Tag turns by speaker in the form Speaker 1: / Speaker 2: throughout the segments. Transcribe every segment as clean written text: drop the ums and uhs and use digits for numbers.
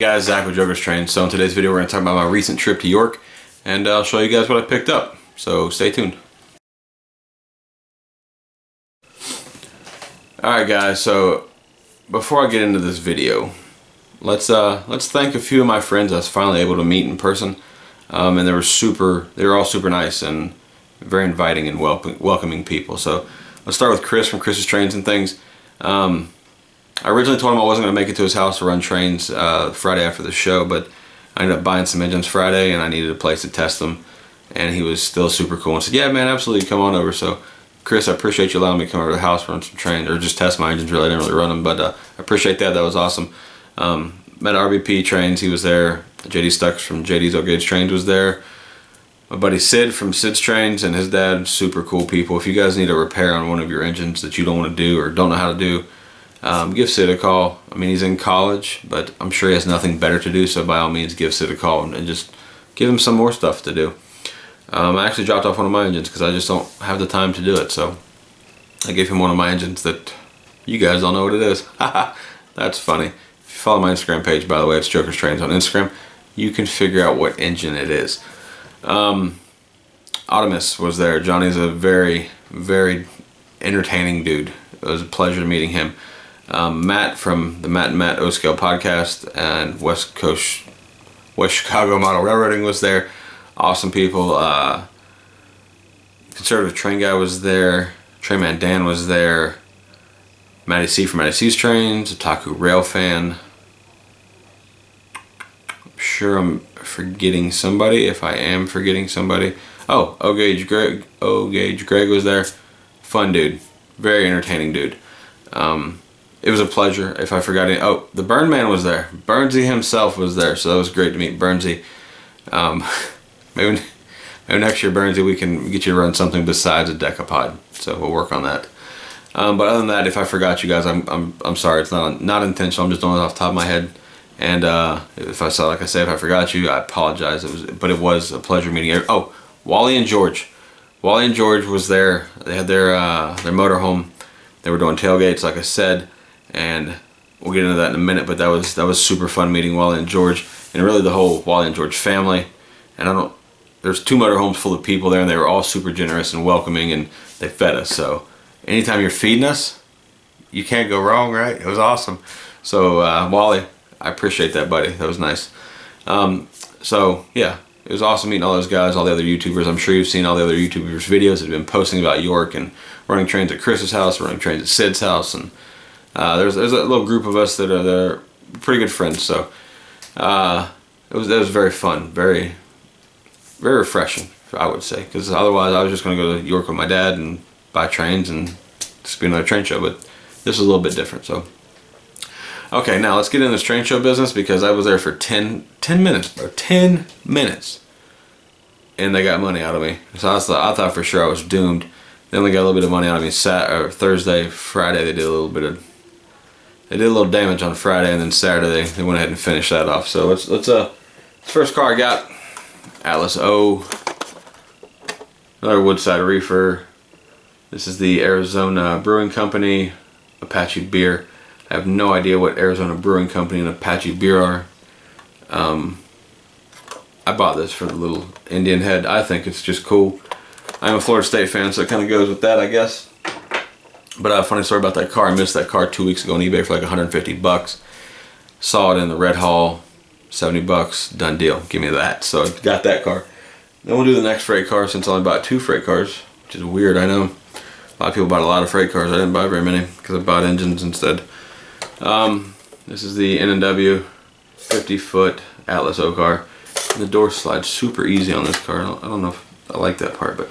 Speaker 1: Guys, Zach with Joker's Trains. So in today's video we're going to talk about my recent trip to York, and I'll show you guys what I picked up. So stay tuned. Alright guys, so before I get into this video, let's thank a few of my friends I was finally able to meet in person. And they were all super nice and very inviting and welcoming people. So let's start with Chris from Chris's Trains and Things. I originally told him I wasn't going to make it to his house to run trains Friday after the show, but I ended up buying some engines Friday and I needed a place to test them, and he was still super cool and said, yeah man, absolutely, come on over. So Chris, I appreciate you allowing me to come over to the house, run some trains, or just test my engines. Really, I didn't really run them, but I appreciate that. That was awesome. Met RBP Trains, he was there. JD Stucks from JD's Old Gauge Trains was there. My buddy Sid from Sid's Trains and his dad, super cool people. If you guys need a repair on one of your engines that you don't want to do or don't know how to do, give Sid a call. I mean, he's in college, but I'm sure he has nothing better to do, so by all means give Sid a call and just give him some more stuff to do. I actually dropped off one of my engines because I just don't have the time to do it, so I gave him one of my engines that you guys don't know what it is. That's funny. If you follow my Instagram page, by the way, it's Joker's Trains on Instagram, you can figure out what engine it is. Optimus was there. Johnny's a very, very entertaining dude. It was a pleasure meeting him. Matt from the Matt and Matt O-Scale podcast and West Chicago Model Railroading was there. Awesome people. Conservative Train Guy was there. Trainman Dan was there. Matty C from Matty C's Trains. Otaku Rail Fan. I'm sure I'm forgetting somebody. If I am forgetting somebody. Oh, O-Gauge Greg was there. Fun dude. Very entertaining dude. It was a pleasure. If I forgot it, oh, the Burn Man was there. Burnsy himself was there, so that was great to meet Burnsy. Maybe next year, Burnsy, we can get you to run something besides a Decapod. So we'll work on that. But other than that, if I forgot you guys, I'm sorry. It's not intentional. I'm just doing it off the top of my head. And if I forgot you, I apologize. But it was a pleasure meeting. Oh, Wally and George. Wally and George was there. They had their motorhome. They were doing tailgates, like I said, and we'll get into that in a minute. But that was super fun meeting Wally and George, and really the whole Wally and George family. And there's 2 motorhomes full of people there, and they were all super generous and welcoming, and they fed us. So anytime you're feeding us, you can't go wrong, right? It was awesome. So Wally, I appreciate that, buddy. That was nice. So yeah. It was awesome meeting all those guys, all the other YouTubers. I'm sure you've seen all the other YouTubers' videos that have been posting about York and running trains at Chris's house, running trains at Sid's house, and there's a little group of us that are pretty good friends. So it was very fun, very, very refreshing, I would say. Because otherwise, I was just going to go to York with my dad and buy trains and just be another train show. But this was a little bit different. So okay, now let's get into this train show business, because I was there for 10 minutes, bro. 10 minutes. And they got money out of me. So I thought for sure I was doomed. They only got a little bit of money out of me Thursday, Friday. They did a little damage on Friday, and then Saturday they went ahead and finished that off. So let's first car I got, Atlas O, another Woodside reefer. This is the Arizona Brewing Company Apache beer. I have no idea what Arizona Brewing Company and Apache beer are. I bought this for the little Indian head. I think it's just cool. I'm a Florida State fan, so it kind of goes with that, I guess. But a funny story about that car. I missed that car 2 weeks ago on eBay for like 150 bucks. Saw it in the Red Hall, 70 bucks, done deal. Give me that. So I got that car. Then we'll do the next freight car, since I only bought 2 freight cars, which is weird, I know. A lot of people bought a lot of freight cars. I didn't buy very many because I bought engines instead. This is the N&W 50-foot Atlas O car. The door slides super easy on this car. I don't know if I like that part, but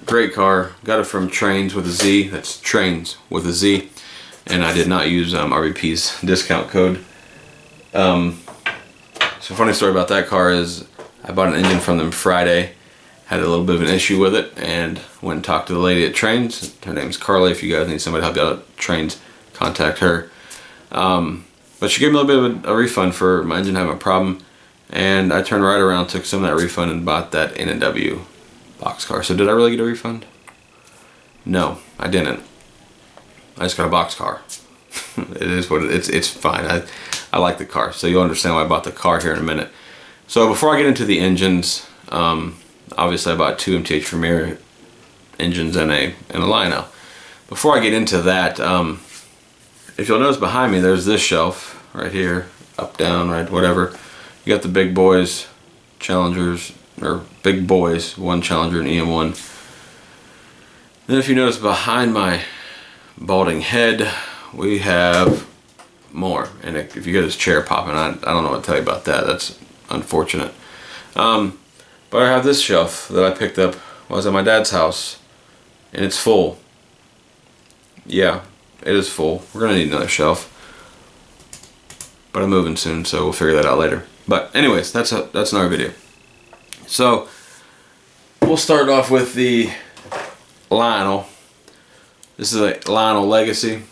Speaker 1: great car. Got it from Trains with a Z. That's Trains with a Z. And I did not use RBP's discount code. So funny story about that car is I bought an engine from them Friday. Had a little bit of an issue with it, and went and talked to the lady at Trains. Her name's Carly. If you guys need somebody to help you out at Trains, contact her. But she gave me a little bit of a refund for my engine having a problem, and I turned right around, took some of that refund, and bought that N&W boxcar. So did I really get a refund? No, I didn't. I just got a boxcar. It is what it's fine. I like the car. So you'll understand why I bought the car here in a minute. So before I get into the engines, obviously I bought 2 MTH Premier engines and a Lionel. Before I get into that, if you'll notice behind me, there's this shelf right here, up, down, right, whatever. You got the big boys, Challengers, or big boys, one Challenger and EM1. Then if you notice behind my balding head, we have more. And if you get his chair popping, I don't know what to tell you about that. That's unfortunate. But I have this shelf that I picked up while I was at my dad's house, and it's full. Yeah, it is full. We're gonna need another shelf, but I'm moving soon, so we'll figure that out later. But anyways, that's another video. So we'll start off with the Lionel. This is a Lionel Legacy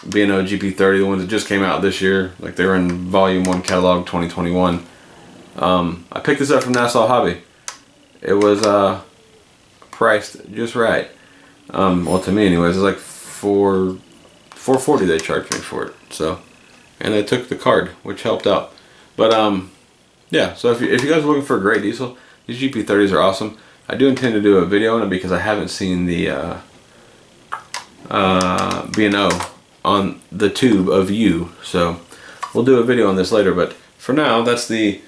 Speaker 1: B&O GP30, the ones that just came out this year. Like, they were in Volume 1 Catalog 2021. I picked this up from Nassau Hobby. It was priced just right. Well, to me anyways, it's like $440 they charged me for it. So, and they took the card, which helped out. But yeah, so if you guys are looking for a great diesel, these GP30s are awesome. I do intend to do a video on it because I haven't seen the B&O on the tube of you. So we'll do a video on this later. But for now, that's the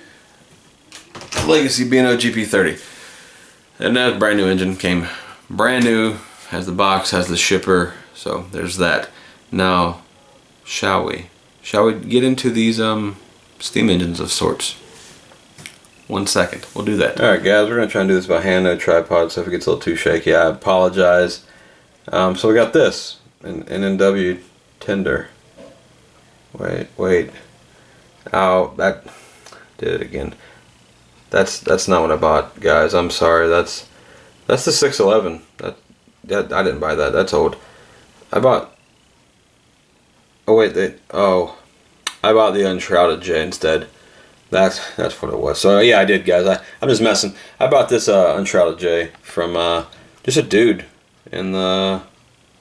Speaker 1: Legacy B&O GP30. And that brand new engine, came brand new, has the box, has the shipper. So there's that. Now, shall we get into these steam engines of sorts? 1 second, we'll do that. Alright guys, we're going to try and do this by hand, no tripod, so if it gets a little too shaky, I apologize. So we got this, an N&W tender. Wait. Ow, that did it again. That's not what I bought, guys, I'm sorry. That's the 611. That I didn't buy that, that's old. I bought, oh wait, I bought the Unshrouded J instead. That's what it was. So yeah, I did, guys. I'm just messing. I bought this Unshrouded J from just a dude in the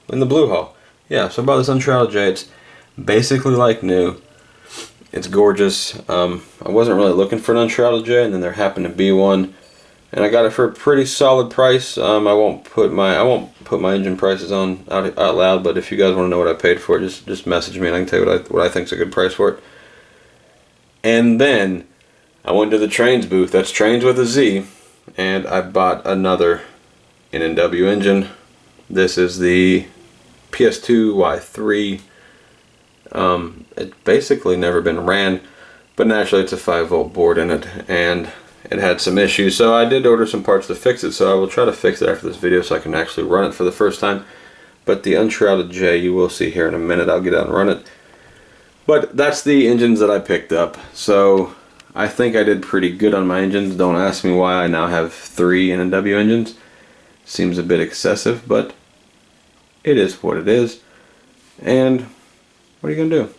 Speaker 1: Blue Hole. Yeah, so I bought this Unshrouded J. It's basically like new. It's gorgeous. I wasn't really looking for an Unshrouded J, and then there happened to be one, and I got it for a pretty solid price. I won't put my engine prices on out loud, but if you guys want to know what I paid for it, just message me and I can tell you what I think is a good price for it. And then I went to the Trains booth, that's Trains with a Z, and I bought another N&W engine. This is the PS2 Y3. It's basically never been ran, but naturally it's a 5-volt board in it, and it had some issues. So I did order some parts to fix it, so I will try to fix it after this video so I can actually run it for the first time. But the Unshrouded J, you will see here in a minute. I'll get out and run it. But that's the engines that I picked up. So I think I did pretty good on my engines. Don't ask me why I now have 3 N&W engines. Seems a bit excessive, but it is what it is. And what are you gonna do?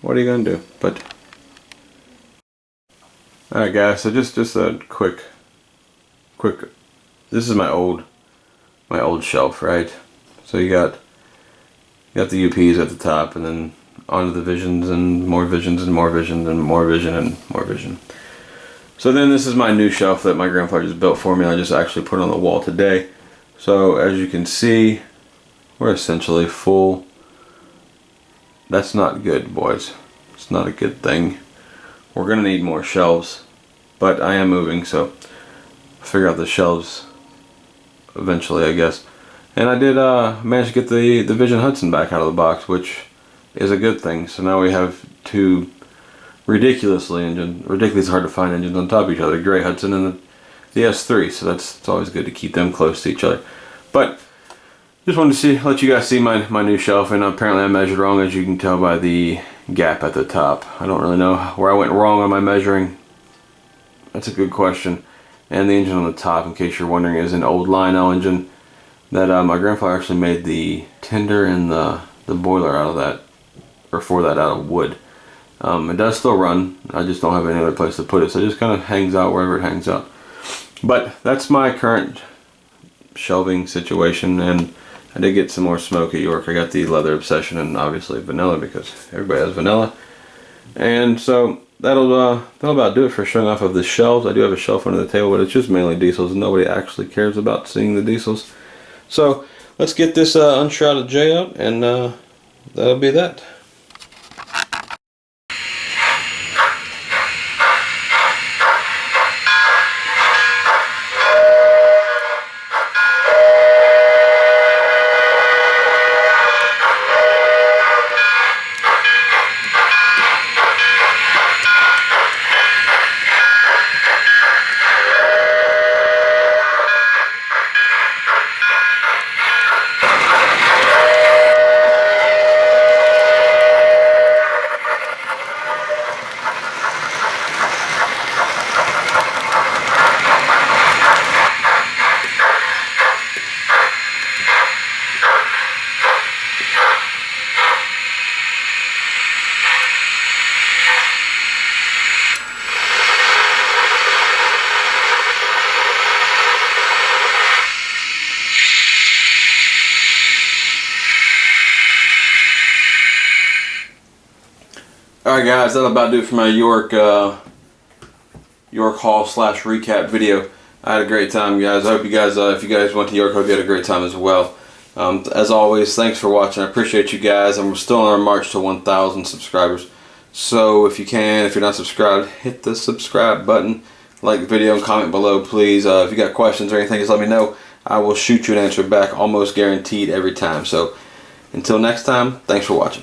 Speaker 1: What are you gonna do? But alright guys, so just a quick this is my old shelf, right? So you got the UPs at the top, and then onto the Visions, and more Visions, and more Visions, and more Vision, and more Vision. So then this is my new shelf that my grandfather just built for me. I just actually put it on the wall today. So as you can see, we're essentially full. That's not good, boys. It's not a good thing. We're gonna need more shelves, but I am moving, so I'll figure out the shelves eventually, I guess. And I did manage to get the Vision Hudson back out of the box, which is a good thing. So now we have 2 ridiculously hard to find engines on top of each other, the Gray Hudson and the S3. So it's always good to keep them close to each other. But just wanted to let you guys see my new shelf, and apparently I measured wrong, as you can tell by the gap at the top. I don't really know where I went wrong on my measuring. That's a good question. And the engine on the top, in case you're wondering, is an old Lionel engine that my grandfather actually made the tender and the boiler out of that, or for that, out of wood. It does still run. I just don't have any other place to put it, so it just kind of hangs out wherever it hangs out. But that's my current shelving situation, and I did get some more smoke at York. I got the Leather Obsession and obviously vanilla, because everybody has vanilla. And so that'll about do it for showing off of the shelves. I do have a shelf under the table, but it's just mainly diesels, and nobody actually cares about seeing the diesels. So let's get this Unshrouded J out, and that'll be that. Alright guys, that'll about do it for my York haul / recap video. I had a great time, guys. I hope you guys, if you guys went to York, I hope you had a great time as well. As always, thanks for watching. I appreciate you guys, and we're still on our march to 1,000 subscribers. So if you can, if you're not subscribed, hit the subscribe button, like the video, and comment below, please. If you got questions or anything, just let me know. I will shoot you an answer back, almost guaranteed every time. So until next time, thanks for watching.